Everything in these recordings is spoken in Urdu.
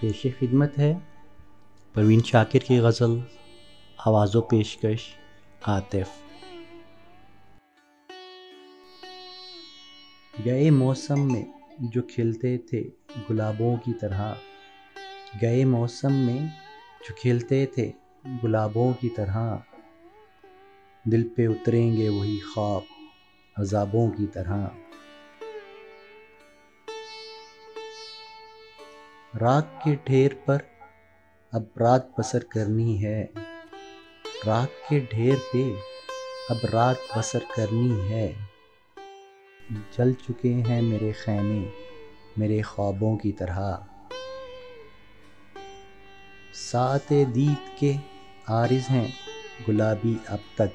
پیش خدمت ہے پروین شاکر کی غزل آواز و پیشکش عاطف۔ گئے موسم میں جو کھلتے تھے گلابوں کی طرح، گئے موسم میں جو کھلتے تھے گلابوں کی طرح، دل پہ اتریں گے وہی خواب عذابوں کی طرح۔ راکھ کے ڈھیر پر اب رات بسر کرنی ہے، راکھ کے ڈھیر پہ اب رات بسر کرنی ہے، جل چکے ہیں میرے خیمے میرے خوابوں کی طرح۔ ساعت دید کے عارض ہیں گلابی اب تک،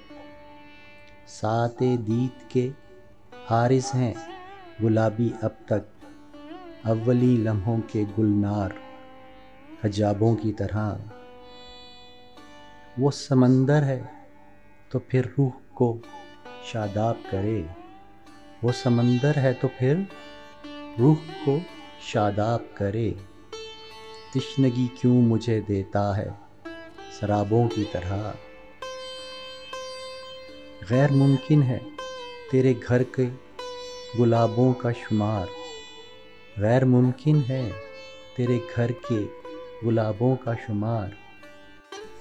ساعت دید کے عارض ہیں گلابی اب تک، اولی لمحوں کے گلنار حجابوں کی طرح۔ وہ سمندر ہے تو پھر روح کو شاداب کرے، وہ سمندر ہے تو پھر روح کو شاداب کرے، تشنگی کیوں مجھے دیتا ہے سرابوں کی طرح۔ غیر ممکن ہے تیرے گھر کے گلابوں کا شمار، غیر ممکن ہے تیرے گھر کے گلابوں کا شمار،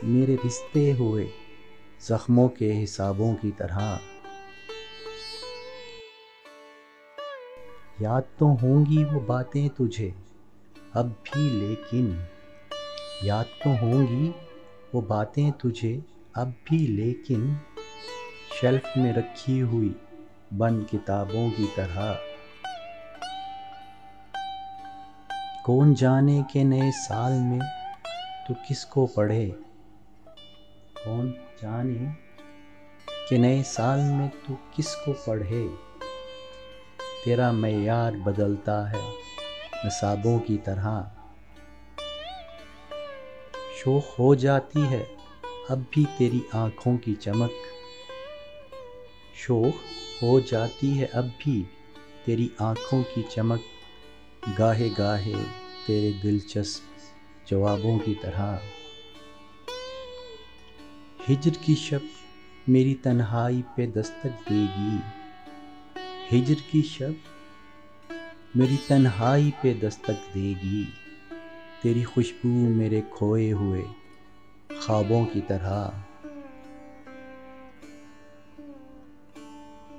میرے رشتے ہوئے زخموں کے حسابوں کی طرح۔ یاد تو ہوں گی وہ باتیں تجھے اب بھی لیکن، یاد تو ہوں گی وہ باتیں تجھے اب بھی لیکن، شیلف میں رکھی ہوئی بند کتابوں کی طرح۔ کون جانے کہ نئے سال میں تو کس کو پڑھے، کون جانے کہ نئے سال میں تو کس کو پڑھے، تیرا معیار بدلتا ہے نصابوں کی طرح۔ شوخ ہو جاتی ہے اب بھی تیری آنکھوں کی چمک، شوخ ہو جاتی ہے اب بھی تیری آنکھوں کی چمک، گاہے گاہے تیرے دلچسپ جوابوں کی طرح۔ ہجر کی شب میری تنہائی پہ دستک دے گی، ہجر کی شب میری تنہائی پہ دستک دے گی، تیری خوشبو میرے کھوئے ہوئے خوابوں کی طرح۔